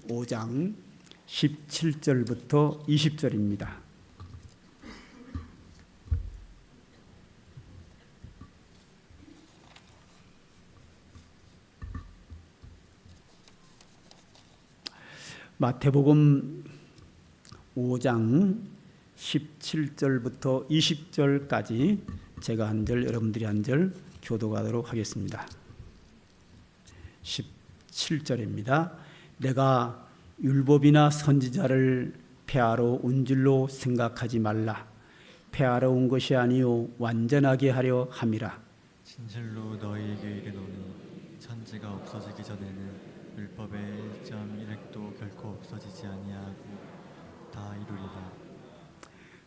5장 17절부터 20절입니다. 마태복음 5장 17절부터 20절까지 제가 한 절, 여러분들이 한 절 교독하도록 하겠습니다. 17절입니다. 내가 율법이나 선지자를 폐하러 온 줄로 생각하지 말라. 폐하러 온 것이 아니요 완전하게 하려 함이라. 진실로 너희에게 이르노니 천지가 없어지기 전에는 율법의 1점 1획도 결코 없어지지 아니하고 다 이루리라.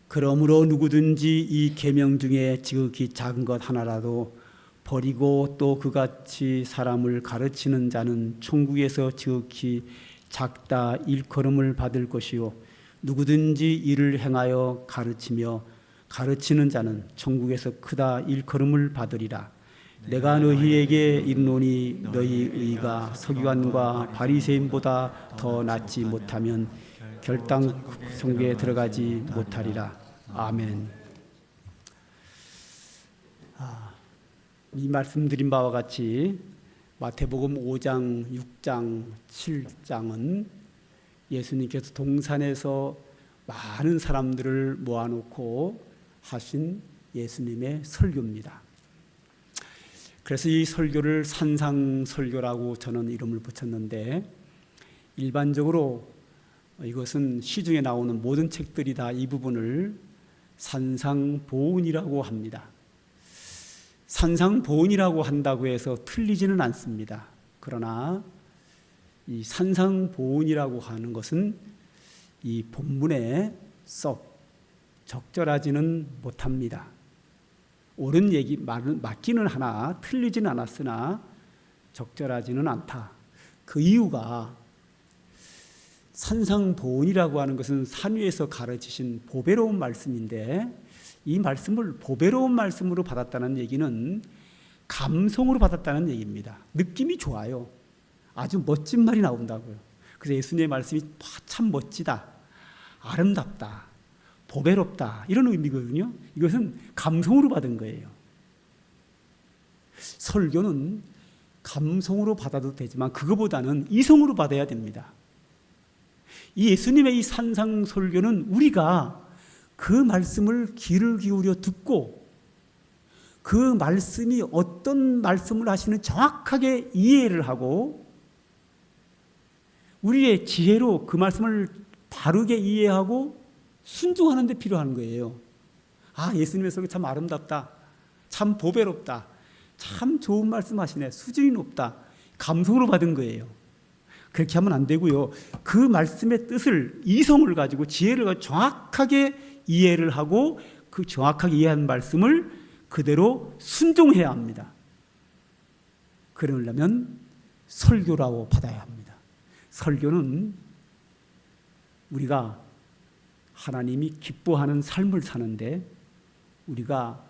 그러므로 누구든지 이 계명 중에 지극히 작은 것 하나라도 버리고 또 그같이 사람을 가르치는 자는 천국에서 지극히 작다 일컬음을 받을 것이요 누구든지 이를 행하여 가르치며 가르치는 자는 천국에서 크다 일컬음을 받으리라. 내가 너희에게 이르노니 너희 의가 서기관과 바리새인보다 더 낫지 못하면 결당 천국에 들어가지 못하리라. 아멘. 이 말씀드린 바와 같이 마태복음 5장, 6장, 7장은 예수님께서 동산에서 많은 사람들을 모아놓고 하신 예수님의 설교입니다. 그래서 이 설교를 산상설교라고 저는 이름을 붙였는데, 일반적으로 이것은 시중에 나오는 모든 책들이 다 이 부분을 산상보훈이라고 합니다. 산상보훈이라고 한다고 해서 틀리지는 않습니다. 그러나 이 산상보훈이라고 하는 것은 이 본문에 썩 적절하지는 못합니다. 옳은 얘기 맞기는 하나 틀리지는 않았으나 적절하지는 않다. 그 이유가 산상보훈이라고 하는 것은 산 위에서 가르치신 보배로운 말씀인데, 이 말씀을 보배로운 말씀으로 받았다는 얘기는 감성으로 받았다는 얘기입니다. 느낌이 좋아요. 아주 멋진 말이 나온다고요. 그래서 예수님의 말씀이 참 멋지다, 아름답다, 보배롭다 이런 의미거든요. 이것은 감성으로 받은 거예요. 설교는 감성으로 받아도 되지만 그거보다는 이성으로 받아야 됩니다. 이 예수님의 이 산상설교는 우리가 그 말씀을 귀를 기울여 듣고 그 말씀이 어떤 말씀을 하시는 정확하게 이해를 하고 우리의 지혜로 그 말씀을 바르게 이해하고 순종하는 데 필요한 거예요. 아, 예수님의 설교 참 아름답다, 참 보배롭다, 참 좋은 말씀 하시네, 수준이 높다, 감성으로 받은 거예요. 그렇게 하면 안 되고요. 그 말씀의 뜻을, 이성을 가지고 지혜를 가지고 정확하게 이해를 하고 그 정확하게 이해한 말씀을 그대로 순종해야 합니다. 그러려면 설교라고 받아야 합니다. 설교는 우리가 하나님이 기뻐하는 삶을 사는데 우리가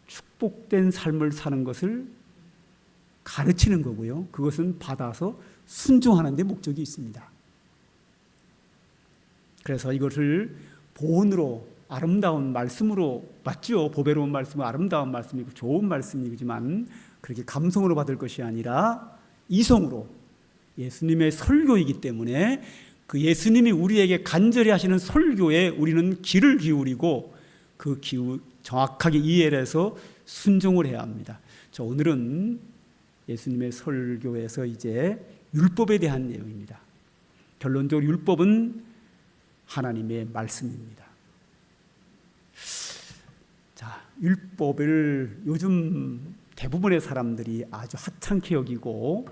축복된 삶을 사는 것을 가르치는 거고요. 그것은 받아서 순종하는 데 목적이 있습니다. 그래서 이것을 보온으로 아름다운 말씀으로 맞죠. 보배로운 말씀은 아름다운 말씀이고 좋은 말씀이지만 그렇게 감성으로 받을 것이 아니라 이성으로, 예수님의 설교이기 때문에 그 예수님이 우리에게 간절히 하시는 설교에 우리는 귀를 기울이고 그 정확하게 이해를 해서 순종을 해야 합니다. 자, 오늘은 예수님의 설교에서 이제 율법에 대한 내용입니다. 결론적으로 율법은 하나님의 말씀입니다. 자, 율법을 요즘 대부분의 사람들이 아주 하찮게 여기고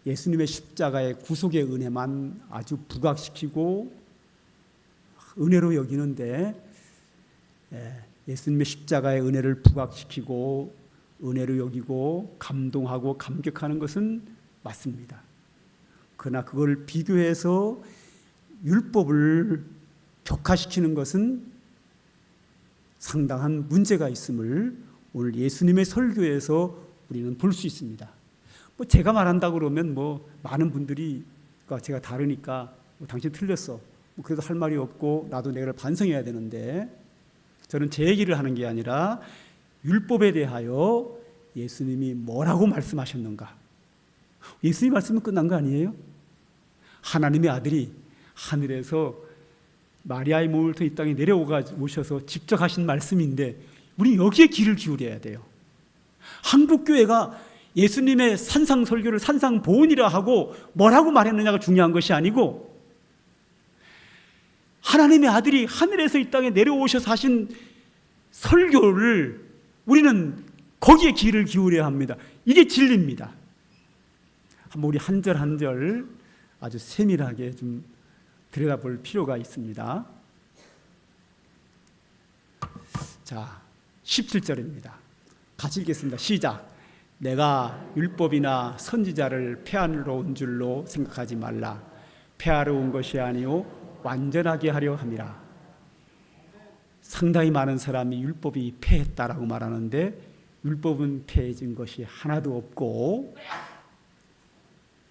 예수님의 십자가의 구속의 은혜만 아주 부각시키고 은혜로 여기는데, 예수님의 십자가의 은혜를 부각시키고 은혜로 여기고 감동하고 감격하는 것은 맞습니다. 그러나 그걸 비교해서 율법을 격화시키는 것은 상당한 문제가 있음을 오늘 예수님의 설교에서 우리는 볼 수 있습니다. 제가 말한다 그러면 많은 분들이 제가 다르니까 당신 틀렸어. 그래도 할 말이 없고 나도 내가 반성해야 되는데, 저는 제 얘기를 하는 게 아니라 율법에 대하여 예수님이 뭐라고 말씀하셨는가. 예수님 말씀은 끝난 거 아니에요? 하나님의 아들이 하늘에서 마리아의 몸을 통해 이 땅에 오셔서 직접 하신 말씀인데 우리 여기에 귀를 기울여야 돼요. 한국교회가 예수님의 산상설교를 산상보훈이라 하고 뭐라고 말했느냐가 중요한 것이 아니고, 하나님의 아들이 하늘에서 이 땅에 내려오셔서 하신 설교를 우리는 거기에 귀를 기울여야 합니다. 이게 진리입니다. 한번 우리 한 절 한 절 아주 세밀하게 좀 들여다볼 필요가 있습니다. 자, 17절입니다. 같이 읽겠습니다. 시작. 내가 율법이나 선지자를 폐하러 온 줄로 생각하지 말라. 폐하러 온 것이 아니요 완전하게 하려 함이라. 상당히 많은 사람이 율법이 폐했다라고 말하는데 율법은 폐해진 것이 하나도 없고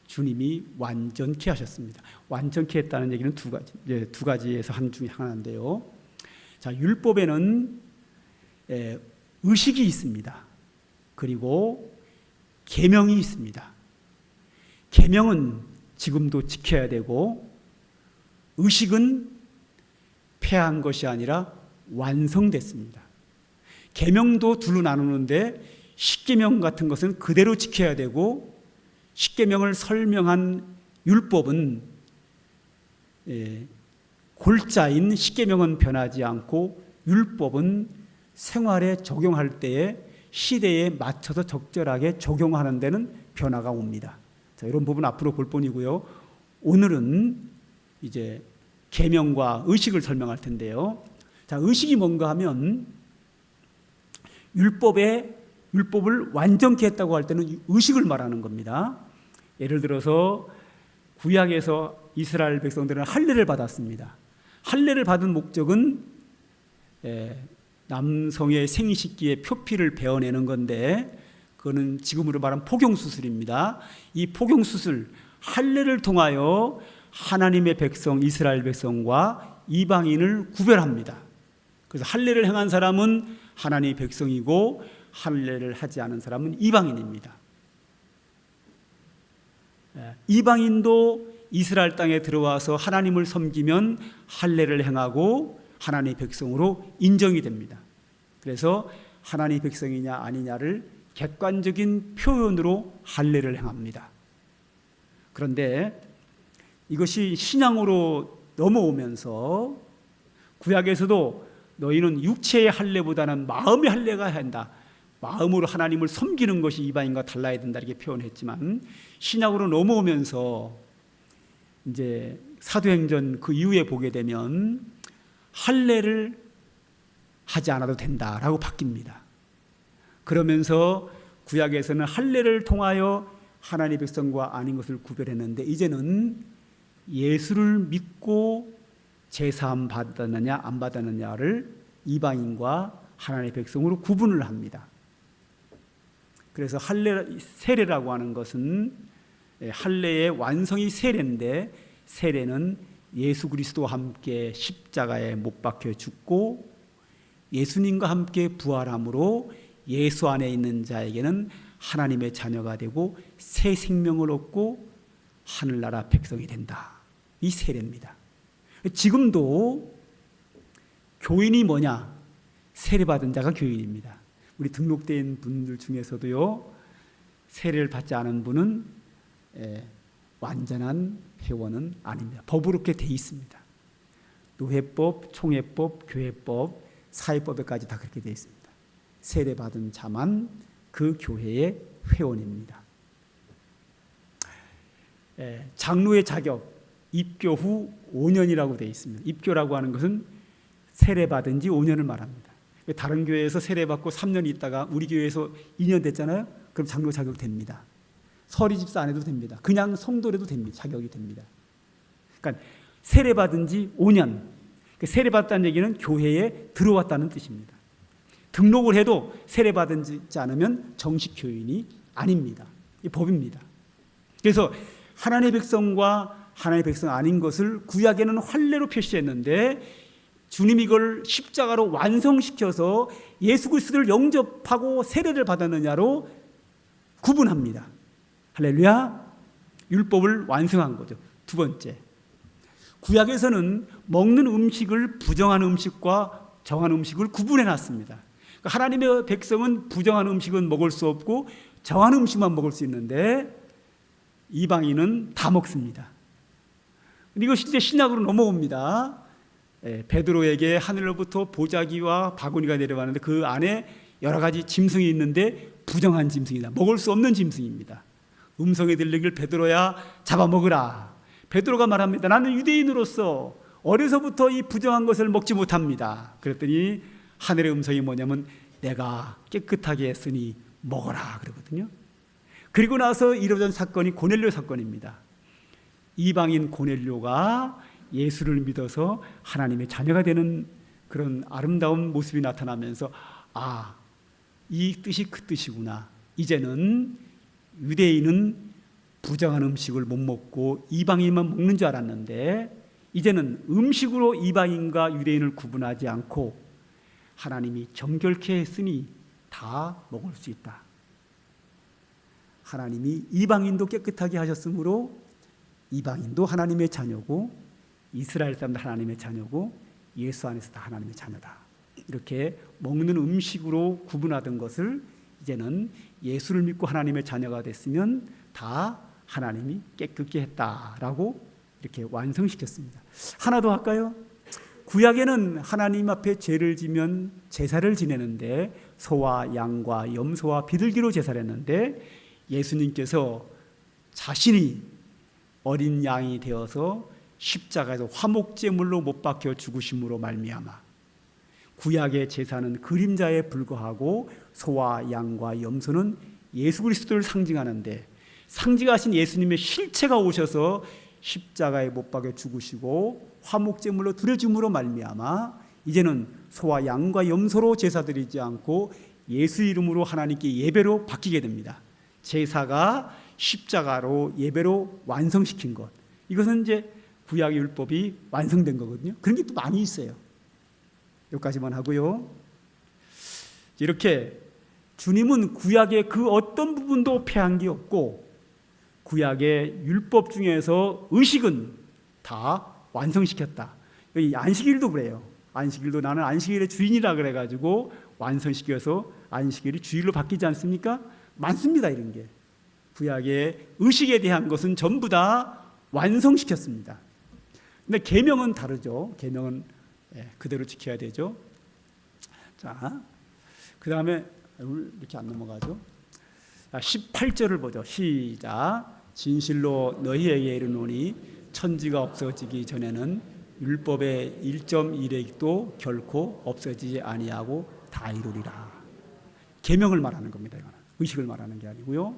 주님이 완전케 하셨습니다. 완전케 했다는 얘기는 두 가지에서 한 중에 하나인데요. 자, 율법에는 의식이 있습니다. 그리고 계명이 있습니다. 계명은 지금도 지켜야 되고 의식은 폐한 것이 아니라 완성됐습니다. 계명도 둘로 나누는데 십계명 같은 것은 그대로 지켜야 되고 십계명을 설명한 율법은 골자인 십계명은 변하지 않고 율법은 생활에 적용할 때에 시대에 맞춰서 적절하게 적용하는 데는 변화가 옵니다. 자, 이런 부분 앞으로 볼 뿐이고요. 오늘은 이제 계명과 의식을 설명할 텐데요. 자, 의식이 뭔가 하면 율법을 완전케 했다고 할 때는 의식을 말하는 겁니다. 예를 들어서 구약에서 이스라엘 백성들은 할례를 받았습니다. 할례를 받은 목적은 남성의 생식기의 표피를 베어내는 건데 그거는 지금으로 말하면 포경수술입니다. 이 포경수술, 할례를 통하여 하나님의 백성 이스라엘 백성과 이방인을 구별합니다. 그래서 할례를 행한 사람은 하나님의 백성이고 할례를 하지 않은 사람은 이방인입니다. 이방인도 이스라엘 땅에 들어와서 하나님을 섬기면 할례를 행하고 하나님의 백성으로 인정이 됩니다. 그래서 하나님의 백성이냐 아니냐를 객관적인 표현으로 할례를 행합니다. 그런데 이것이 신앙으로 넘어오면서 구약에서도 너희는 육체의 할례보다는 마음의 할례가 한다. 마음으로 하나님을 섬기는 것이 이방인과 달라야 된다 이렇게 표현했지만 신약으로 넘어오면서 이제 사도행전 그 이후에 보게 되면 할례를 하지 않아도 된다라고 바뀝니다. 그러면서 구약에서는 할례를 통하여 하나님의 백성과 아닌 것을 구별했는데 이제는 예수를 믿고 제사함 받았느냐 안 받았느냐를 이방인과 하나님의 백성으로 구분을 합니다. 그래서 세례라고 하는 것은 할례의 완성이 세례인데 세례는 예수 그리스도와 함께 십자가에 못 박혀 죽고 예수님과 함께 부활함으로 예수 안에 있는 자에게는 하나님의 자녀가 되고 새 생명을 얻고 하늘나라 백성이 된다. 이 세례입니다. 지금도 교인이 뭐냐? 세례받은 자가 교인입니다. 우리 등록된 분들 중에서도요, 세례를 받지 않은 분은 완전한 회원은 아닙니다. 법으로 그렇게 돼 있습니다. 노회법, 총회법, 교회법, 사회법에까지 다 그렇게 돼 있습니다. 세례받은 자만 그 교회의 회원입니다. 장로의 자격, 입교 후 5년이라고 되어 있습니다. 입교라고 하는 것은 세례받은 지 5년을 말합니다. 다른 교회에서 세례받고 3년 있다가 우리 교회에서 2년 됐잖아요. 그럼 장로 자격 됩니다. 서리집사 안 해도 됩니다. 그냥 성도라도 됩니다. 자격이 됩니다. 그러니까 세례받은 지 5년. 세례받았다는 얘기는 교회에 들어왔다는 뜻입니다. 등록을 해도 세례받지 않으면 정식 교인이 아닙니다. 이 법입니다. 그래서 하나님의 백성과 하나님의 백성 아닌 것을 구약에는 환례로 표시했는데 주님이 이걸 십자가로 완성시켜서 예수 그리스도를 영접하고 세례를 받았느냐로 구분합니다. 할렐루야. 율법을 완성한 거죠. 두 번째, 구약에서는 먹는 음식을 부정한 음식과 정한 음식을 구분해 놨습니다. 그러니까 하나님의 백성은 부정한 음식은 먹을 수 없고 정한 음식만 먹을 수 있는데 이방인은 다 먹습니다. 이것이 이제 신약으로 넘어옵니다. 베드로에게 하늘로부터 보자기와 바구니가 내려왔는데 그 안에 여러 가지 짐승이 있는데 부정한 짐승이다. 먹을 수 없는 짐승입니다. 음성이 들리길 베드로야 잡아먹으라. 베드로가 말합니다. 나는 유대인으로서 어려서부터 이 부정한 것을 먹지 못합니다. 그랬더니 하늘의 음성이 뭐냐면 내가 깨끗하게 했으니 먹어라 그러거든요. 그리고 나서 이루어진 사건이 고넬료 사건입니다. 이방인 고넬료가 예수를 믿어서 하나님의 자녀가 되는 그런 아름다운 모습이 나타나면서 아, 이 뜻이 그 뜻이구나. 이제는 유대인은 부정한 음식을 못 먹고 이방인만 먹는 줄 알았는데 이제는 음식으로 이방인과 유대인을 구분하지 않고 하나님이 정결케 했으니 다 먹을 수 있다. 하나님이 이방인도 깨끗하게 하셨으므로 이방인도 하나님의 자녀고 이스라엘 사람도 하나님의 자녀고 예수 안에서 다 하나님의 자녀다. 이렇게 먹는 음식으로 구분하던 것을 이제는 예수를 믿고 하나님의 자녀가 됐으면 다 하나님이 깨끗게 했다라고 이렇게 완성시켰습니다. 하나 더 할까요? 구약에는 하나님 앞에 죄를 지면 제사를 지내는데 소와 양과 염소와 비둘기로 제사를 했는데 예수님께서 자신이 어린 양이 되어서 십자가에서 화목제물로 못 박혀 죽으심으로 말미암아 구약의 제사는 그림자에 불과하고 소와 양과 염소는 예수 그리스도를 상징하는데 상징하신 예수님의 실체가 오셔서 십자가에 못 박혀 죽으시고 화목제물로 드려줌으로 말미암아 이제는 소와 양과 염소로 제사드리지 않고 예수 이름으로 하나님께 예배로 바뀌게 됩니다. 제사가 십자가로 예배로 완성시킨 것, 이것은 이제 구약의 율법이 완성된 거거든요. 그런 게 또 많이 있어요. 여기까지만 하고요. 이렇게 주님은 구약의 그 어떤 부분도 폐한 게 없고 구약의 율법 중에서 의식은 다 완성시켰다. 여기 안식일도 그래요. 안식일도 나는 안식일의 주인이라 그래가지고 완성시켜서 안식일이 주일로 바뀌지 않습니까? 많습니다. 이런 게 구약의 의식에 대한 것은 전부 다 완성시켰습니다. 근데 계명은 다르죠. 계명은 그대로 지켜야 되죠. 자, 그 다음에 이렇게 안 넘어가죠. 18절을 보죠. 시작. 진실로 너희에게 이르노니 천지가 없어지기 전에는 율법의 1.1획도 결코 없어지지 아니하고 다 이루리라. 계명을 말하는 겁니다. 이거는 의식을 말하는 게 아니고요.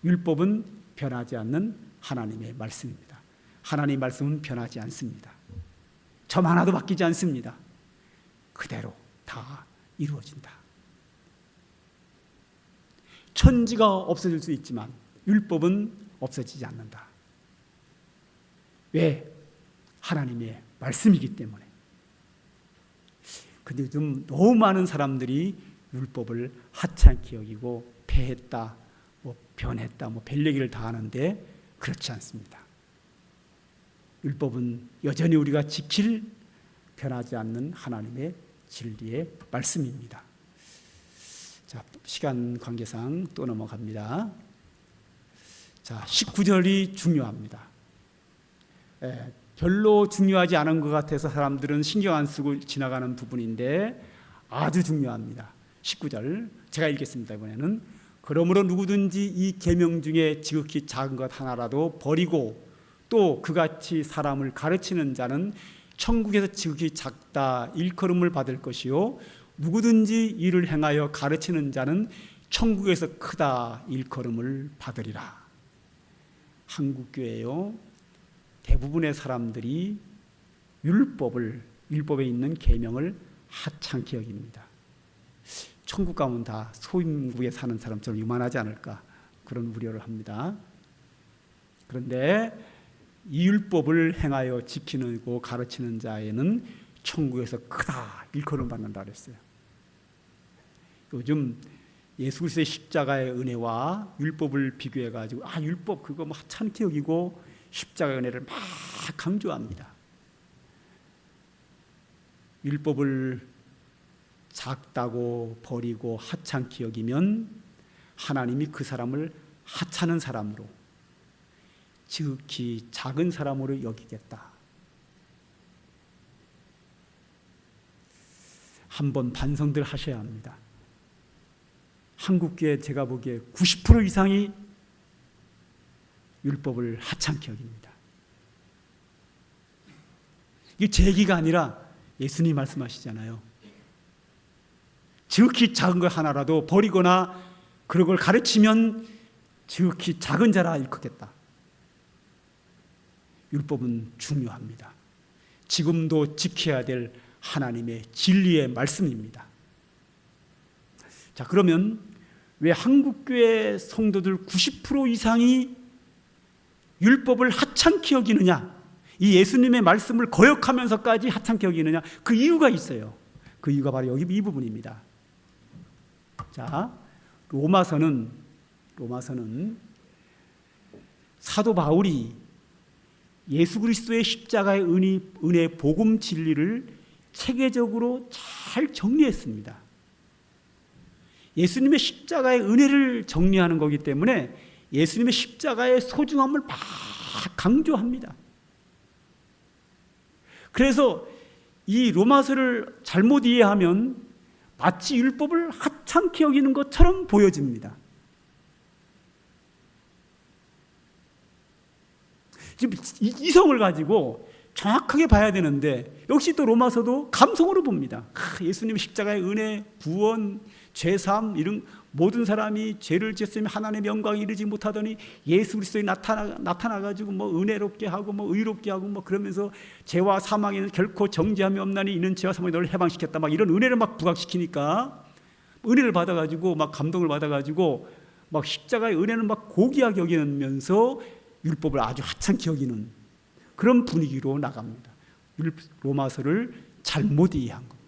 율법은 변하지 않는 하나님의 말씀입니다. 하나님의 말씀은 변하지 않습니다. 점 하나도 바뀌지 않습니다. 그대로 다 이루어진다. 천지가 없어질 수 있지만 율법은 없어지지 않는다. 왜? 하나님의 말씀이기 때문에. 근데 요즘 너무 많은 사람들이 율법을 하찮게 여기고 폐했다, 변했다, 별 얘기를 다 하는데 그렇지 않습니다. 율법은 여전히 우리가 지킬 변하지 않는 하나님의 진리의 말씀입니다. 자, 시간 관계상 또 넘어갑니다. 자, 19절이 중요합니다. 별로 중요하지 않은 것 같아서 사람들은 신경 안 쓰고 지나가는 부분인데 아주 중요합니다. 19절 제가 읽겠습니다. 이번에는 그러므로 누구든지 이 계명 중에 지극히 작은 것 하나라도 버리고 또 그같이 사람을 가르치는 자는 천국에서 지극히 작다 일컬음을 받을 것이요 누구든지 이를 행하여 가르치는 자는 천국에서 크다 일컬음을 받으리라. 한국교회요, 대부분의 사람들이 율법에 있는 계명을 하찮게 여깁니다. 천국 가면 다 소임국에 사는 사람처럼 유만하지 않을까 그런 우려를 합니다. 그런데 이 율법을 행하여 지키고 가르치는 자에는 천국에서 크다 일컬음 받는다 그랬어요. 요즘 예수 그리스도의 십자가의 은혜와 율법을 비교해 가지고 율법 그거 뭐 하찮게 여기고 십자가의 은혜를 막 강조합니다. 율법을 작다고 버리고 하찮게 여기면 하나님이 그 사람을 하찮은 사람으로, 지극히 작은 사람으로 여기겠다. 한번 반성들 하셔야 합니다. 한국교회 제가 보기에 90% 이상이 율법을 하찮게 여깁니다. 이게 제 얘기가 아니라 예수님 말씀하시잖아요. 지극히 작은 것 하나라도 버리거나 그런 걸 가르치면 지극히 작은 자라 일컫겠다. 율법은 중요합니다. 지금도 지켜야 될 하나님의 진리의 말씀입니다. 자, 그러면 왜 한국교회 성도들 90% 이상이 율법을 하찮게 여기느냐? 이 예수님의 말씀을 거역하면서까지 하찮게 여기느냐? 그 이유가 있어요. 그 이유가 바로 여기 이 부분입니다. 자, 로마서는 사도 바울이 예수 그리스도의 십자가의 은혜 복음 진리를 체계적으로 잘 정리했습니다. 예수님의 십자가의 은혜를 정리하는 거기 때문에 예수님의 십자가의 소중함을 막 강조합니다. 그래서 이 로마서를 잘못 이해하면 마치 율법을 하찮게 여기는 것처럼 보여집니다. 지금 이성을 가지고 정확하게 봐야 되는데 역시 또 로마서도 감성으로 봅니다. 예수님 십자가의 은혜, 구원, 죄사함 이런 모든 사람이 죄를 지었으면 하나님의 영광에 이르지 못하더니 예수 그리스도에 나타나가지고 뭐 은혜롭게 하고 뭐 의롭게 하고 뭐 그러면서 죄와 사망에는 결코 정죄함이 없나니 이는 죄와 사망에 너를 해방시켰다 막 이런 은혜를 막 부각시키니까 은혜를 받아가지고 막 감동을 받아가지고 막 십자가의 은혜는 막 고귀하게 여기면서 율법을 아주 하찮게 여기는 그런 분위기로 나갑니다. 로마서를 잘못 이해한 겁니다.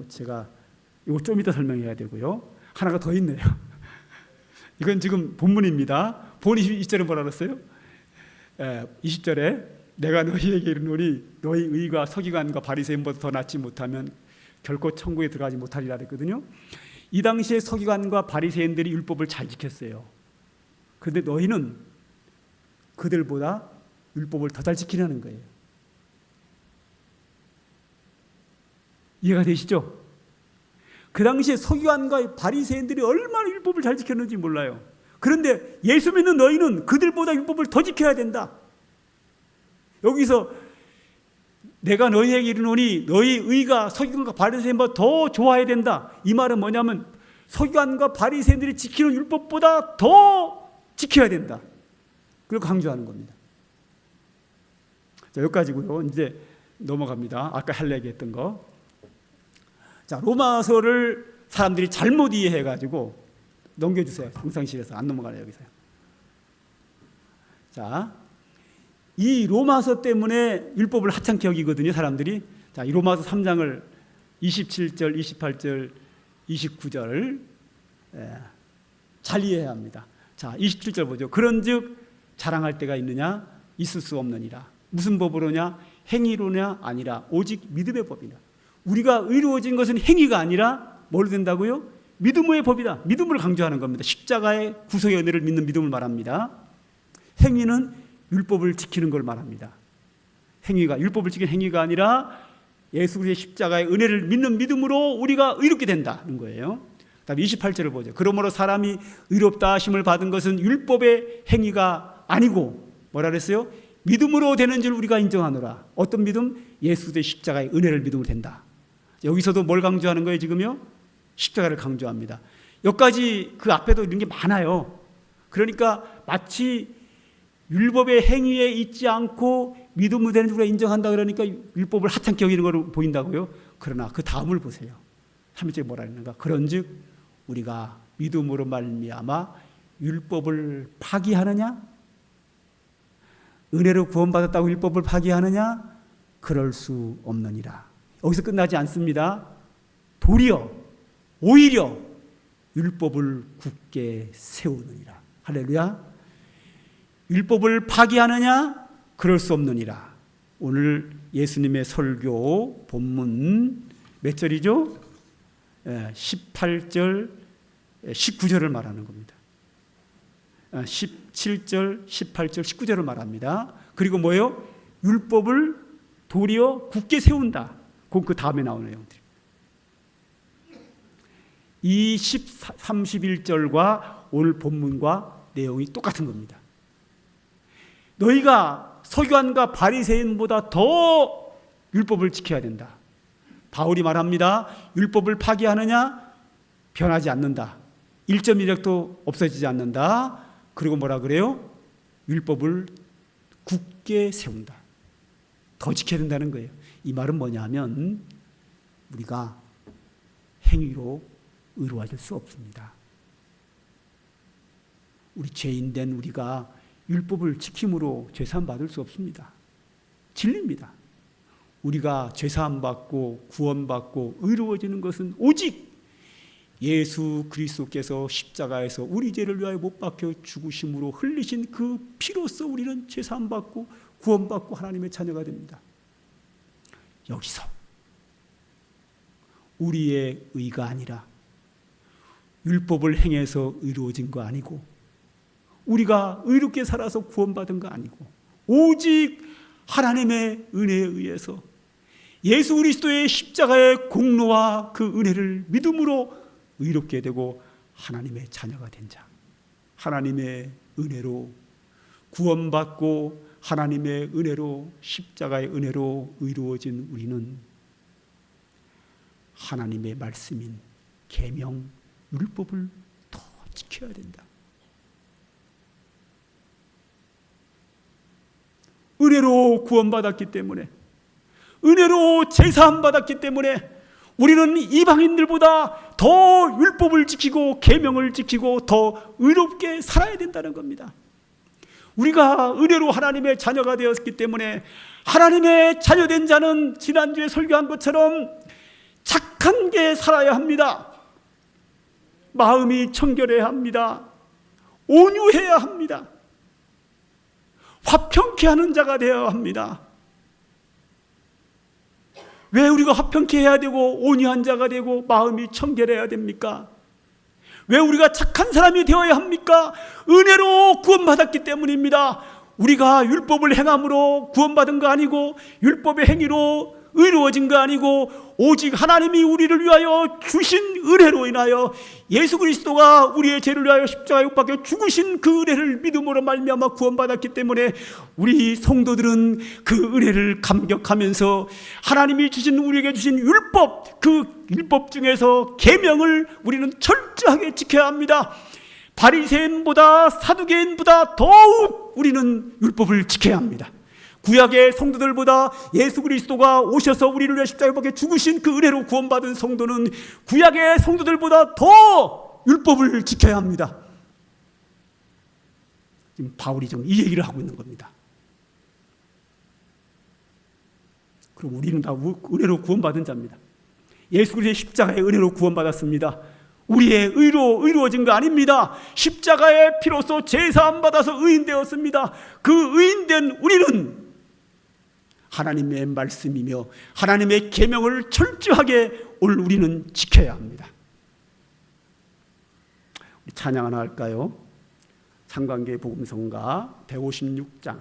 제가 이거 좀 이따 설명해야 되고요. 하나가 더 있네요. 이건 지금 본문입니다. 본 20절에 뭐라 그랬어요? 20절에 내가 너희에게 이르노니 너희 의가 서기관과 바리새인보다 더 낫지 못하면 결코 천국에 들어가지 못하리라 그랬거든요. 이 당시에 서기관과 바리새인들이 율법을 잘 지켰어요. 그런데 너희는 그들보다 율법을 더 잘 지키려는 거예요. 이해가 되시죠? 그 당시에 서기관과 바리새인들이 얼마나 율법을 잘 지켰는지 몰라요. 그런데 예수 믿는 너희는 그들보다 율법을 더 지켜야 된다. 여기서 내가 너희에게 이르노니 너희 의가 서기관과 바리새인보다 더 좋아야 된다. 이 말은 뭐냐면 서기관과 바리새인들이 지키는 율법보다 더 지켜야 된다. 그걸 강조하는 겁니다. 자, 여기까지고요. 이제 넘어갑니다. 아까 할 얘기했던 거. 자, 로마서를 사람들이 잘못 이해해가지고 넘겨주세요. 동상실에서 안 넘어가네요. 여기서요. 자, 이 로마서 때문에 율법을 하찮게 여기거든요. 사람들이. 자, 이 로마서 3장을 27절, 28절, 29절 잘 이해해야 합니다. 자, 27절 보죠. 그런즉 자랑할 때가 있느냐? 있을 수 없느니라. 무슨 법으로냐? 행위로냐? 아니라 오직 믿음의 법이라. 우리가 의로워진 것은 행위가 아니라 뭘 된다고요? 믿음의 법이다. 믿음을 강조하는 겁니다. 십자가의 구속의 은혜를 믿는 믿음을 말합니다. 행위는 율법을 지키는 걸 말합니다. 행위가 율법을 지키는 행위가 아니라 예수 그리스도의 십자가의 은혜를 믿는 믿음으로 우리가 의롭게 된다는 거예요. 그다음에 28절을 보죠. 그러므로 사람이 의롭다 하심을 받은 것은 율법의 행위가 아니고 뭐라 그랬어요? 믿음으로 되는 줄 우리가 인정하노라. 어떤 믿음? 예수 그리스도의 십자가의 은혜를 믿음으로 된다. 여기서도 뭘 강조하는 거예요? 지금요? 십자가를 강조합니다. 여기까지 그 앞에도 이런 게 많아요. 그러니까 마치 율법의 행위에 있지 않고 믿음으로 되는 줄 우리가 인정한다 그러니까 율법을 하찮게 여기는 걸로 보인다고요? 그러나 그 다음을 보세요. 3절에 뭐라 했는가? 그런즉 우리가 믿음으로 말미암아 율법을 파기하느냐? 은혜로 구원받았다고 율법을 파기하느냐? 그럴 수 없느니라. 여기서 끝나지 않습니다. 도리어 오히려 율법을 굳게 세우느니라. 할렐루야. 율법을 파기하느냐? 그럴 수 없느니라. 오늘 예수님의 설교 본문 몇 절이죠? 18절, 19절을 말하는 겁니다. 17절, 18절, 19절을 말합니다. 그리고 뭐예요? 율법을 도리어 굳게 세운다. 그 다음에 나오는 내용들. 이 31절과 오늘 본문과 내용이 똑같은 겁니다. 너희가 서기관과 바리새인보다 더 율법을 지켜야 된다. 바울이 말합니다. 율법을 파기하느냐? 변하지 않는다. 1.1획도 없어지지 않는다. 그리고 뭐라 그래요? 율법을 굳게 세운다. 더 지켜야 된다는 거예요. 이 말은 뭐냐 하면 우리가 행위로 의로워질 수 없습니다. 우리 죄인된 우리가 율법을 지킴으로 죄사함 받을 수 없습니다. 진리입니다. 우리가 죄사함 받고 구원받고 의로워지는 것은 오직 예수 그리스도께서 십자가에서 우리 죄를 위하여 못 박혀 죽으심으로 흘리신 그 피로써 우리는 죄사함 받고 구원받고 하나님의 자녀가 됩니다. 여기서 우리의 의가 아니라 율법을 행해서 의로워진 거 아니고 우리가 의롭게 살아서 구원받은 거 아니고 오직 하나님의 은혜에 의해서 예수 그리스도의 십자가의 공로와 그 은혜를 믿음으로 의롭게 되고 하나님의 자녀가 된 자, 하나님의 은혜로 구원받고 하나님의 은혜로 십자가의 은혜로 의로워진 우리는 하나님의 말씀인 계명 율법을 더 지켜야 된다. 은혜로 구원받았기 때문에, 은혜로 제사함 받았기 때문에 우리는 이방인들보다 더 율법을 지키고 계명을 지키고 더 의롭게 살아야 된다는 겁니다. 우리가 은혜로 하나님의 자녀가 되었기 때문에 하나님의 자녀된 자는 지난주에 설교한 것처럼 착한 게 살아야 합니다. 마음이 청결해야 합니다. 온유해야 합니다. 화평케 하는 자가 되어야 합니다. 왜 우리가 화평케 해야 되고 온유한 자가 되고 마음이 청결해야 됩니까? 왜 우리가 착한 사람이 되어야 합니까? 은혜로 구원받았기 때문입니다. 우리가 율법을 행함으로 구원받은 거 아니고 율법의 행위로 의로워진 거 아니고 오직 하나님이 우리를 위하여 주신 은혜로 인하여 예수 그리스도가 우리의 죄를 위하여 십자가에 못 박혀 죽으신 그 은혜를 믿음으로 말미암아 구원받았기 때문에 우리 성도들은 그 은혜를 감격하면서 하나님이 주신 우리에게 주신 율법, 그 율법 중에서 계명을 우리는 철저하게 지켜야 합니다. 바리새인보다 사두개인보다 더욱 우리는 율법을 지켜야 합니다. 구약의 성도들보다 예수 그리스도가 오셔서 우리를 위해 십자가에 못 박혀 죽으신 그 은혜로 구원받은 성도는 구약의 성도들보다 더 율법을 지켜야 합니다. 지금 바울이 좀 이 얘기를 하고 있는 겁니다. 그럼 우리는 다 은혜로 구원받은 자입니다. 예수 그리스도의 십자가의 은혜로 구원받았습니다. 우리의 의로워진 거 아닙니다. 십자가의 피로써 제사함 받아서 의인되었습니다. 그 의인된 우리는 하나님의 말씀이며 하나님의 계명을 철저하게 오늘 우리는 지켜야 합니다. 우리 찬양 하나 할까요? 상관계 복음성가 156장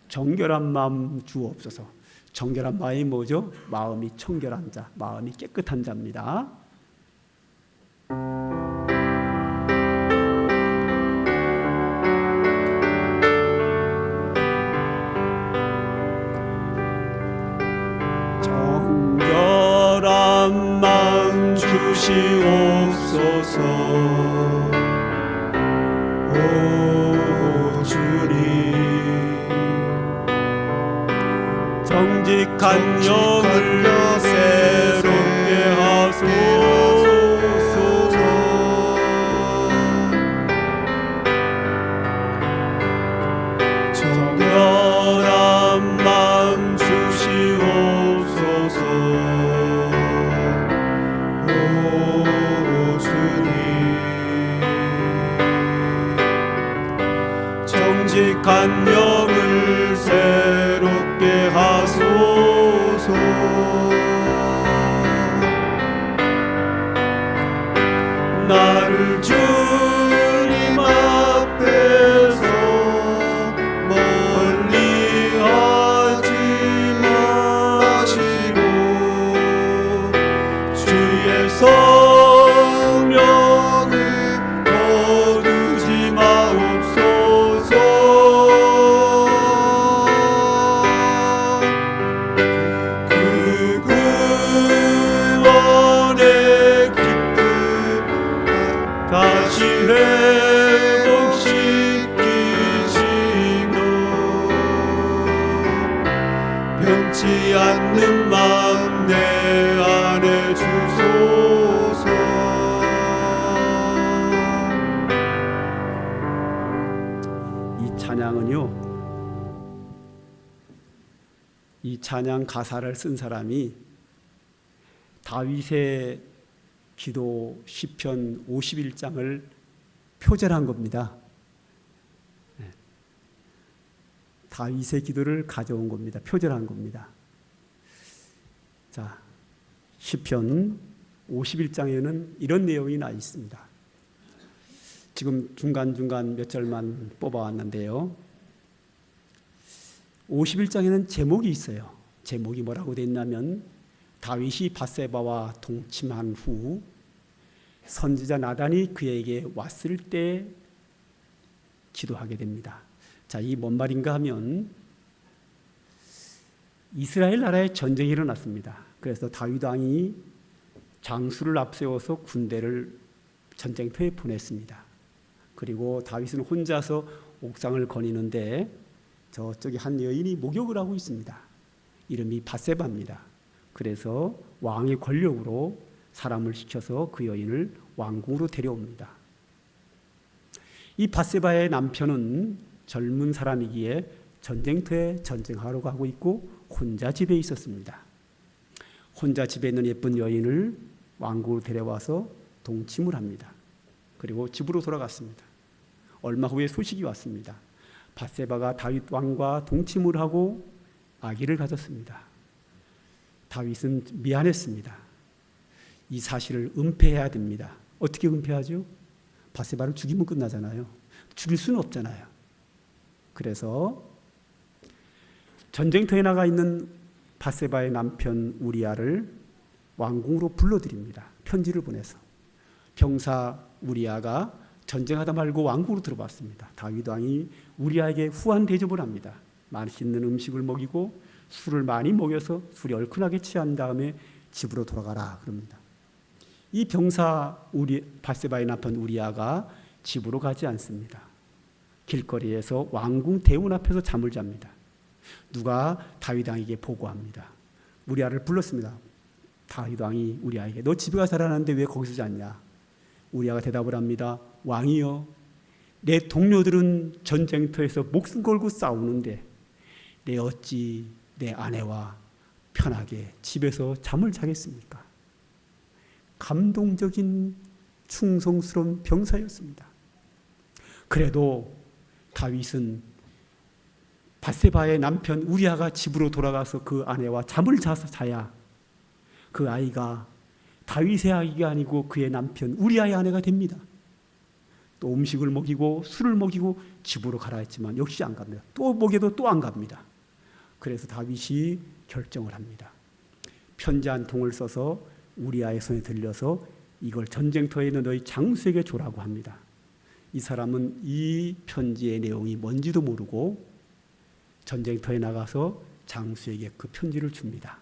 정결한 마음 주옵소서. 정결한 마음이 뭐죠? 마음이 청결한 자, 마음이 깨끗한 자입니다. 정결한 마음 주시옵소서. 오 주님, 정직한 영을 새롭게 하소서. 정직한 영을 새롭게 하소서. 나를 주님 앞에서 멀리 하지 마시고 주의 성령을 거두지 마옵소서. 그 구원의 기쁨 다시 회복시키시고 변치 않는 마음 내 안에 주소서. 이 찬양은요, 이 찬양 가사를 쓴 사람이 다윗의 기도 시편 51장을 표절한 겁니다. 다윗의 기도를 가져온 겁니다. 표절한 겁니다. 자, 시편 51장에는 이런 내용이 나 있습니다. 지금 중간중간 몇 절만 뽑아왔는데요. 51장에는 제목이 있어요. 제목이 뭐라고 되어 있냐면 다윗이 밧세바와 동침한 후 선지자 나단이 그에게 왔을 때 기도하게 됩니다. 자, 이 뭔 말인가 하면 이스라엘 나라에 전쟁이 일어났습니다. 그래서 다윗 왕이 장수를 앞세워서 군대를 전쟁터에 보냈습니다. 그리고 다윗은 혼자서 옥상을 거니는데 저쪽에 한 여인이 목욕을 하고 있습니다. 이름이 밧세바입니다. 그래서 왕의 권력으로 사람을 시켜서 그 여인을 왕궁으로 데려옵니다. 이 밧세바의 남편은 젊은 사람이기에 전쟁터에 전쟁하러 가고 있고 혼자 집에 있었습니다. 혼자 집에 있는 예쁜 여인을 왕궁으로 데려와서 동침을 합니다. 그리고 집으로 돌아갔습니다. 얼마 후에 소식이 왔습니다. 밧세바가 다윗 왕과 동침을 하고 아기를 가졌습니다. 다윗은 미안했습니다. 이 사실을 은폐해야 됩니다. 어떻게 은폐하죠? 밧세바를 죽이면 끝나잖아요. 죽일 수는 없잖아요. 그래서 전쟁터에 나가 있는 밧세바의 남편 우리아를 왕궁으로 불러들입니다. 편지를 보내서. 병사 우리아가 전쟁하다 말고 왕궁으로 들어왔습니다. 다윗 왕이 우리아에게 후한 대접을 합니다. 맛있는 음식을 먹이고 술을 많이 먹여서 술이 얼큰하게 취한 다음에 집으로 돌아가라 그럽니다. 이 병사 밧세바의 남편 우리아가 집으로 가지 않습니다. 길거리에서 왕궁 대문 앞에서 잠을 잡니다. 누가 다윗 왕에게 보고합니다. 우리아를 불렀습니다. 다윗 왕이 우리아에게 너 집에 가서 자라는데 왜 거기서 잤냐? 우리아가 대답을 합니다. 왕이여, 내 동료들은 전쟁터에서 목숨 걸고 싸우는데 내 어찌 내 아내와 편하게 집에서 잠을 자겠습니까? 감동적인 충성스러운 병사였습니다. 그래도 다윗은 밧세바의 남편 우리아가 집으로 돌아가서 그 아내와 잠을 자야 그 아이가 다윗의 아이가 아니고 그의 남편 우리아의 아내가 됩니다. 또 음식을 먹이고 술을 먹이고 집으로 가라 했지만 역시 안 갑니다. 또 먹여도 또 안 갑니다. 그래서 다윗이 결정을 합니다. 편지 한 통을 써서 우리아의 손에 들려서 이걸 전쟁터에 있는 너희 장수에게 주라고 합니다. 이 사람은 이 편지의 내용이 뭔지도 모르고 전쟁터에 나가서 장수에게 그 편지를 줍니다.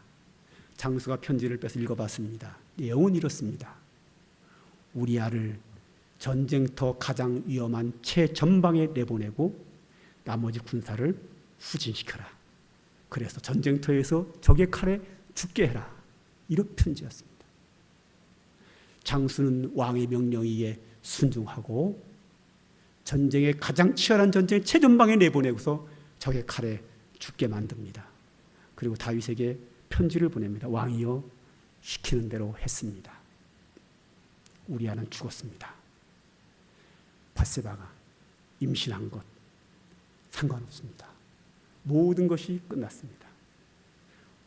장수가 편지를 빼서 읽어봤습니다. 내용은 이렇습니다. 우리아를 전쟁터 가장 위험한 최전방에 내보내고 나머지 군사를 후진시켜라. 그래서 전쟁터에서 적의 칼에 죽게 해라. 이런 편지였습니다. 장수는 왕의 명령에 의해 순종하고 전쟁의 가장 치열한 전쟁 최전방에 내보내고서 적의 칼에 죽게 만듭니다. 그리고 다윗에게 편지를 보냅니다. 왕이여, 시키는 대로 했습니다. 우리아는 죽었습니다. 밧세바가 임신한 것, 상관없습니다. 모든 것이 끝났습니다.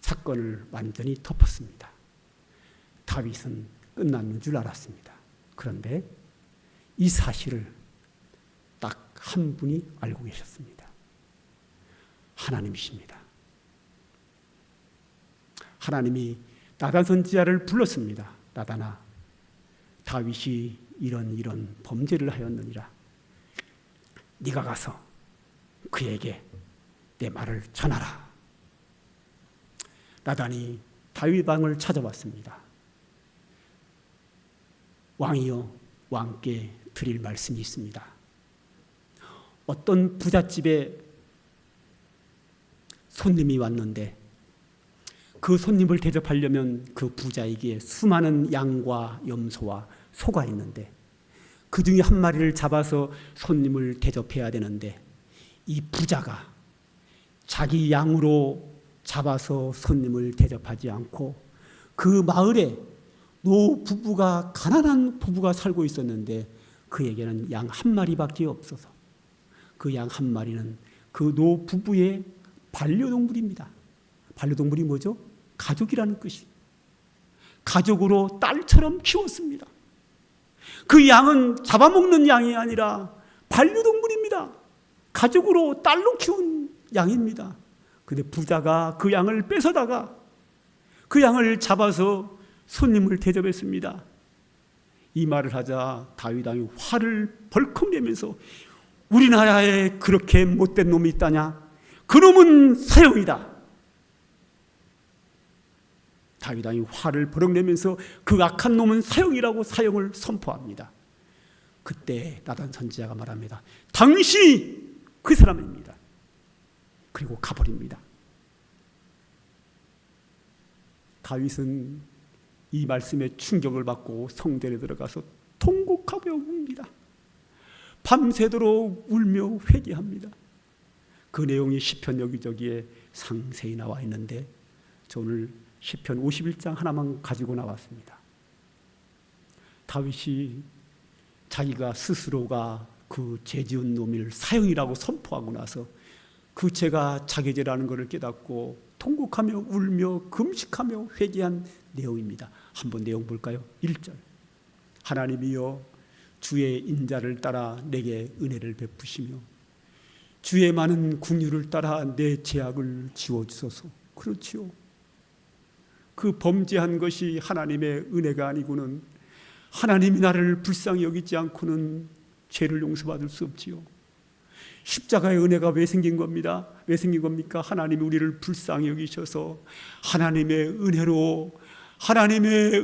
사건을 완전히 덮었습니다. 다윗은 끝났는 줄 알았습니다. 그런데 이 사실을 딱 한 분이 알고 계셨습니다. 하나님이십니다. 하나님이 나단 선지자를 불렀습니다. 나단아, 다윗이 이런 범죄를 하였느니라. 네가 가서 그에게 내 말을 전하라. 나단이 다윗 방을 찾아왔습니다. 왕이여, 왕께 드릴 말씀이 있습니다. 어떤 부잣집에 손님이 왔는데 그 손님을 대접하려면 그 부자에게 수많은 양과 염소와 소가 있는데 그 중에 한 마리를 잡아서 손님을 대접해야 되는데 이 부자가 자기 양으로 잡아서 손님을 대접하지 않고 그 마을에 노 부부가, 가난한 부부가 살고 있었는데 그에게는 양 한 마리밖에 없어서 그 양 한 마리는 그 노 부부의 반려동물입니다. 반려동물이 뭐죠? 가족이라는 뜻이. 가족으로 딸처럼 키웠습니다. 그 양은 잡아먹는 양이 아니라 반려동물입니다. 가족으로 딸로 키운 양입니다. 근데 부자가 그 양을 뺏어다가 그 양을 잡아서 손님을 대접했습니다. 이 말을 하자 다윗 왕이 화를 벌컥 내면서 우리나라에 그렇게 못된 놈이 있다냐? 그 놈은 사형이다. 다윗 왕이 화를 버럭 내면서 그 악한 놈은 사형이라고 사형을 선포합니다. 그때 나단 선지자가 말합니다. 당신이 그 사람입니다. 그리고 가버립니다. 다윗은 이 말씀에 충격을 받고 성전에 들어가서 통곡하며 웁니다. 밤새도록 울며 회개합니다. 그 내용이 시편 여기저기에 상세히 나와 있는데 저 오늘 시편 51장 하나만 가지고 나왔습니다. 다윗이 자기가 스스로가 그 죄지은 놈을 사형이라고 선포하고 나서 그 죄가 자기 죄라는 것을 깨닫고 통곡하며 울며 금식하며 회개한 내용입니다. 한번 내용 볼까요? 1절 하나님이여 주의 인자를 따라 내게 은혜를 베푸시며 주의 많은 긍휼을 따라 내 죄악을 지워주소서. 그렇지요. 그 범죄한 것이 하나님의 은혜가 아니고는 하나님이 나를 불쌍히 여기지 않고는 죄를 용서받을 수 없지요. 십자가의 은혜가 왜 생긴 겁니다? 왜 생긴 겁니까? 하나님이 우리를 불쌍히 여기셔서 하나님의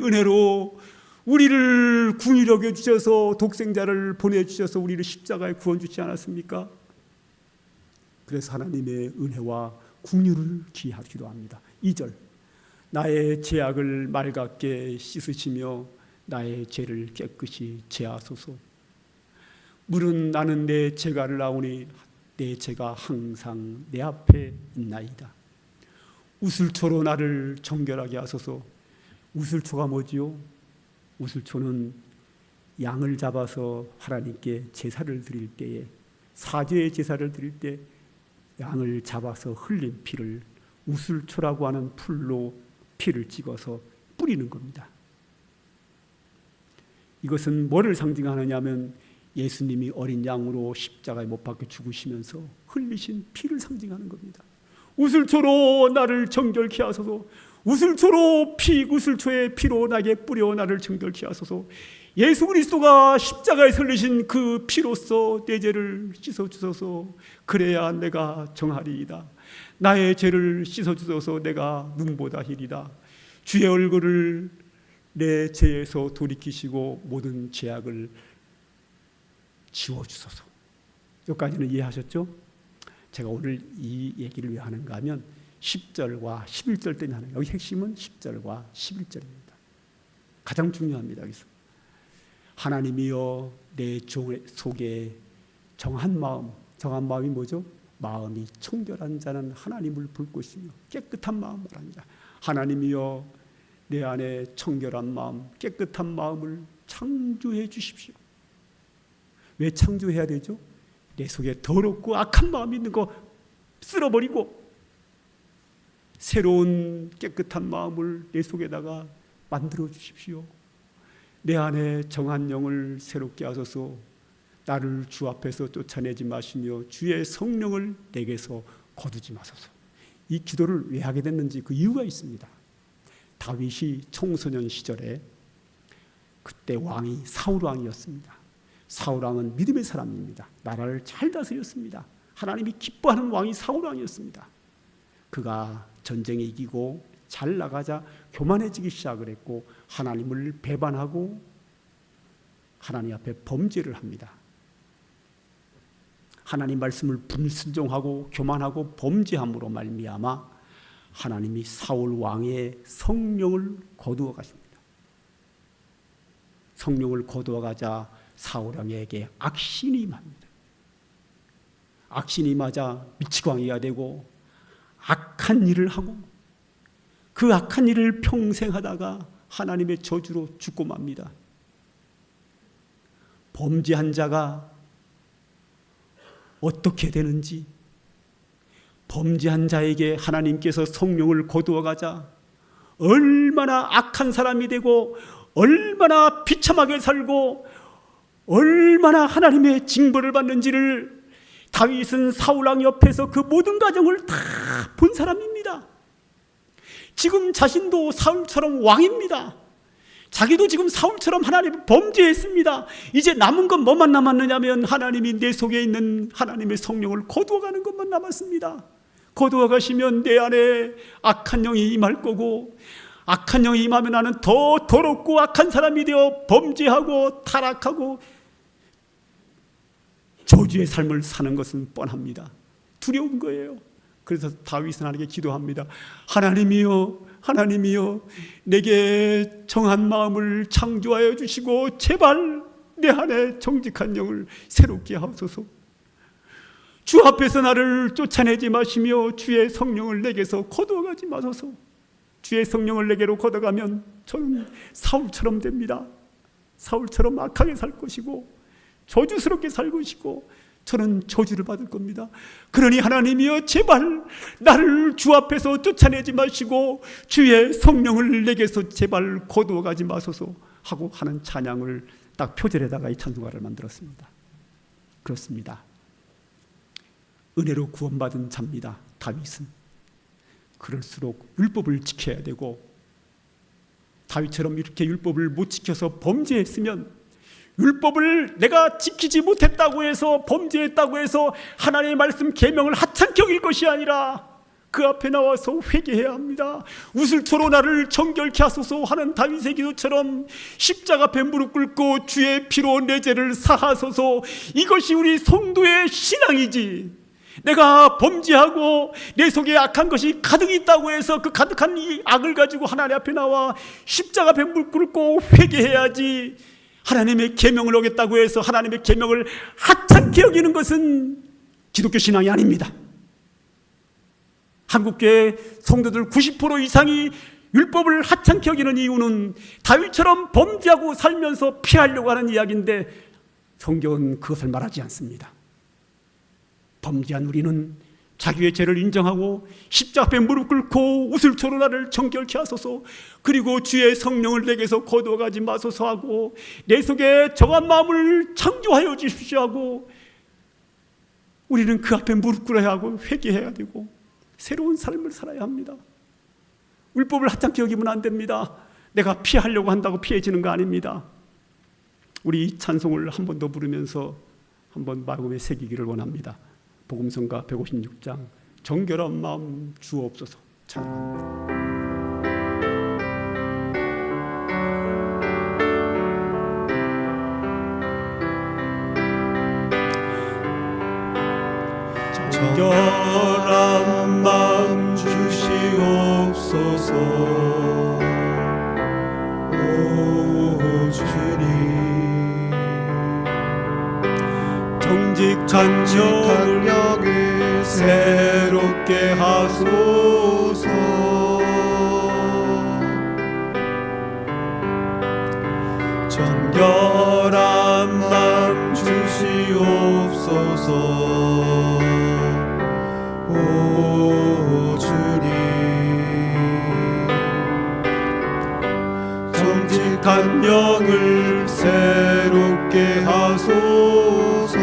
은혜로 우리를 긍휼히 여겨 주셔서 독생자를 보내주셔서 우리를 십자가에 구원 주지 않았습니까? 그래서 하나님의 은혜와 긍휼을 기하기도 합니다. 2절 나의 죄악을 맑게 씻으시며 나의 죄를 깨끗이 제하소서. 물은 나는 내 죄가를 나오니 내 죄가 항상 내 앞에 있나이다. 우슬초로 나를 정결하게 하소서. 우슬초가 뭐지요? 우슬초는 양을 잡아서 하나님께 제사를 드릴 때에 사죄의 제사를 드릴 때 양을 잡아서 흘린 피를 우슬초라고 하는 풀로 피를 찍어서 뿌리는 겁니다. 이것은 뭐를 상징하느냐면 예수님이 어린 양으로 십자가에 못 박혀 죽으시면서 흘리신 피를 상징하는 겁니다. 우슬초로 나를 정결케 하소서. 우슬초의 피로 나에게 뿌려 나를 정결케 하소서. 예수 그리스도가 십자가에 흘리신 그 피로써 내 죄를 씻어주소서. 그래야 내가 정하리이다. 나의 죄를 씻어주소서. 내가 눈보다 희리다. 주의 얼굴을 내 죄에서 돌이키시고 모든 죄악을 지워주소서. 여기까지는 이해하셨죠? 제가 오늘 이 얘기를 왜 하는가 하면 10절과 11절 때문에 하는 거예요. 여기 핵심은 10절과 11절입니다. 가장 중요합니다. 여기서 하나님이여 내 속에 정한 마음이 뭐죠? 마음이 청결한 자는 하나님을 볼 것이며 깨끗한 마음을 합니다. 하나님이여 내 안에 청결한 마음, 깨끗한 마음을 창조해 주십시오. 왜 창조해야 되죠? 내 속에 더럽고 악한 마음이 있는 거 쓸어버리고 새로운 깨끗한 마음을 내 속에다가 만들어 주십시오. 내 안에 정한 영을 새롭게 하소서. 나를 주 앞에서 쫓아내지 마시며 주의 성령을 내게서 거두지 마소서. 이 기도를 왜 하게 됐는지 그 이유가 있습니다. 다윗이 청소년 시절에 그때 왕이 사울 왕이었습니다. 사울 왕은 믿음의 사람입니다. 나라를 잘 다스렸습니다. 하나님이 기뻐하는 왕이 사울 왕이었습니다. 그가 전쟁에 이기고 잘 나가자 교만해지기 시작을 했고 하나님을 배반하고 하나님 앞에 범죄를 합니다. 하나님 말씀을 불순종하고 교만하고 범죄함으로 말미암아 하나님이 사울 왕의 성령을 거두어 가십니다. 성령을 거두어 가자 사울 왕에게 악신이 임합니다. 악신이 임하자 미치광이가 되고 악한 일을 하고 그 악한 일을 평생 하다가 하나님의 저주로 죽고 맙니다. 범죄한 자가 어떻게 되는지, 범죄한 자에게 하나님께서 성령을 거두어 가자 얼마나 악한 사람이 되고 얼마나 비참하게 살고 얼마나 하나님의 징벌을 받는지를 다윗은 사울 왕 옆에서 그 모든 과정을 다 본 사람입니다. 지금 자신도 사울처럼 왕입니다. 자기도 지금 사울처럼 하나님을 범죄했습니다. 이제 남은 건 뭐만 남았느냐면 하나님이 내 속에 있는 하나님의 성령을 거두어가는 것만 남았습니다. 거두어 가시면 내 안에 악한 영이 임할 거고 악한 영이 임하면 나는 더 더럽고 악한 사람이 되어 범죄하고 타락하고 저주의 삶을 사는 것은 뻔합니다. 두려운 거예요. 그래서 다윗은 하나님께 기도합니다. 하나님이여, 하나님이여, 내게 정한 마음을 창조하여 주시고 제발 내 안에 정직한 영을 새롭게 하소서. 주 앞에서 나를 쫓아내지 마시며 주의 성령을 내게서 거두어가지 마소서. 주의 성령을 내게로 걷어가면 저는 사울처럼 됩니다. 사울처럼 악하게 살 것이고 저주스럽게 살 것이고 저는 저주를 받을 겁니다. 그러니 하나님이여 제발 나를 주 앞에서 쫓아내지 마시고 주의 성령을 내게서 제발 거두어가지 마소서 하고 하는 찬양을 딱 표절에다가 이 찬송가를 만들었습니다. 그렇습니다. 은혜로 구원받은 자입니다. 다윗은. 그럴수록 율법을 지켜야 되고 다윗처럼 이렇게 율법을 못 지켜서 범죄했으면 율법을 내가 지키지 못했다고 해서 범죄했다고 해서 하나님의 말씀 계명을 하찮게 여길 것이 아니라 그 앞에 나와서 회개해야 합니다. 우슬초로 나를 정결케 하소서 하는 다윗의 기도처럼 십자가 앞에 무릎 꿇고 주의 피로 내 죄를 사하소서. 이것이 우리 성도의 신앙이지. 내가 범죄하고 내 속에 악한 것이 가득 있다고 해서 그 가득한 이 악을 가지고 하나님 앞에 나와 십자가 앞에 무릎 꿇고 회개해야지. 하나님의 계명을 어겼다고 해서 하나님의 계명을 하찮게 여기는 것은 기독교 신앙이 아닙니다. 한국교회 성도들 90% 이상이 율법을 하찮게 여기는 이유는 다윗처럼 범죄하고 살면서 피하려고 하는 이야기인데 성경은 그것을 말하지 않습니다. 범죄한 우리는 자기의 죄를 인정하고 십자가 앞에 무릎 꿇고 우슬초로 나를 정결케 하소서. 그리고 주의 성령을 내게서 거두어가지 마소서 하고 내 속에 정한 마음을 창조하여 주십시오 하고 우리는 그 앞에 무릎 꿇어야 하고 회개해야 되고 새로운 삶을 살아야 합니다. 율법을 하찮게 여기면 안 됩니다. 내가 피하려고 한다고 피해지는 거 아닙니다. 우리 이 찬송을 한 번 더 부르면서 한번 마음에 새기기를 원합니다. 복음성가 156장 정결한 마음 주옵소서 찬양합니다. 정결한 마음 주시옵소서. 오 주님, 정직한 영을 새롭게 하소서. 정결한 마음 주시옵소서. 오 주님 정직한 영을 새롭게 하소서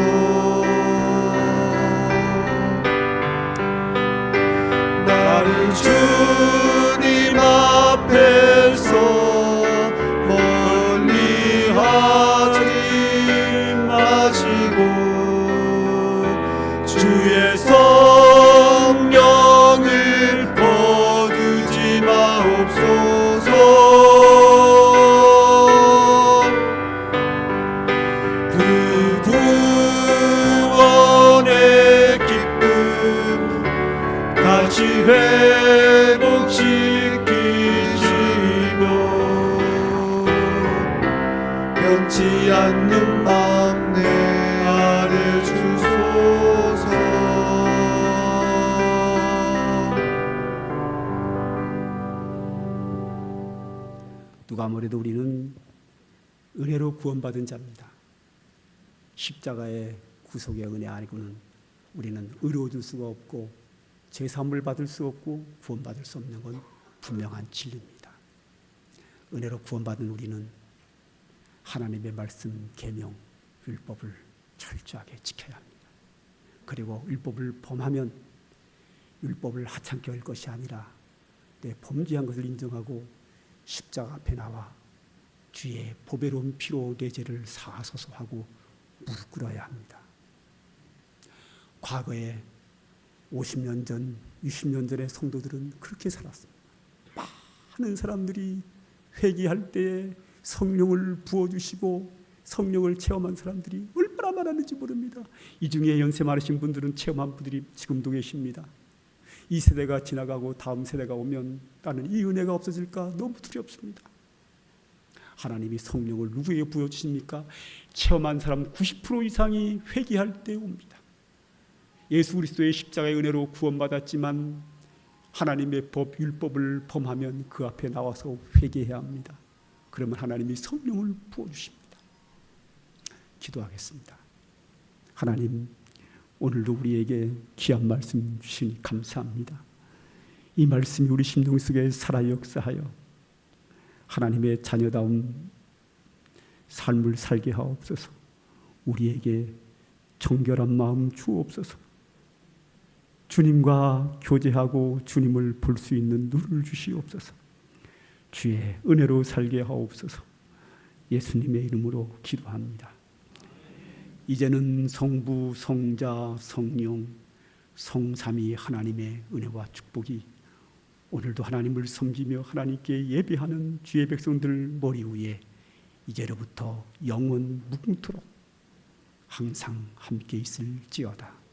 나를 주님 앞에서 멀리 하지 마시고 주의 성령을 거두지 마옵소서 그 구원의 기쁨 다시 회복시키시며 변치 않는 마음 내 안에 주소서 누가 뭐래도 우리는 은혜로 구원받은 자입니다. 십자가의 구속의 은혜 아니고는 우리는 의로워질 수가 없고 제사함을 받을 수 없고 구원받을 수 없는 건 분명한 진리입니다. 은혜로 구원받은 우리는 하나님의 말씀, 계명, 율법을 철저하게 지켜야 합니다. 그리고 율법을 범하면 율법을 하찮게 할 것이 아니라 내 범죄한 것을 인정하고 십자가 앞에 나와 주의 보배로운 피로 내 죄를 사하소서 하고 무릎 꿇어야 합니다. 과거에 50년 전, 60년 전의 성도들은 그렇게 살았습니다. 많은 사람들이 회개할 때에 성령을 부어주시고 성령을 체험한 사람들이 얼마나 많았는지 모릅니다. 이 중에 연세 많으신 분들은 체험한 분들이 지금도 계십니다. 이 세대가 지나가고 다음 세대가 오면 나는 이 은혜가 없어질까 너무 두렵습니다. 하나님이 성령을 누구에게 부어주십니까? 체험한 사람 90% 이상이 회개할 때 옵니다. 예수 그리스도의 십자가의 은혜로 구원받았지만 하나님의 법, 율법을 범하면 그 앞에 나와서 회개해야 합니다. 그러면 하나님이 성령을 부어주십니다. 기도하겠습니다. 하나님, 오늘도 우리에게 귀한 말씀 주시니 감사합니다. 이 말씀이 우리 심령 속에 살아 역사하여 하나님의 자녀다운 삶을 살게 하옵소서. 우리에게 정결한 마음 주옵소서. 주님과 교제하고 주님을 볼 수 있는 눈을 주시옵소서. 주의 은혜로 살게 하옵소서. 예수님의 이름으로 기도합니다. 이제는 성부, 성자, 성령, 성삼위 하나님의 은혜와 축복이 오늘도 하나님을 섬기며 하나님께 예배하는 주의 백성들 머리 위에 이제로부터 영원 무궁토록 항상 함께 있을지어다.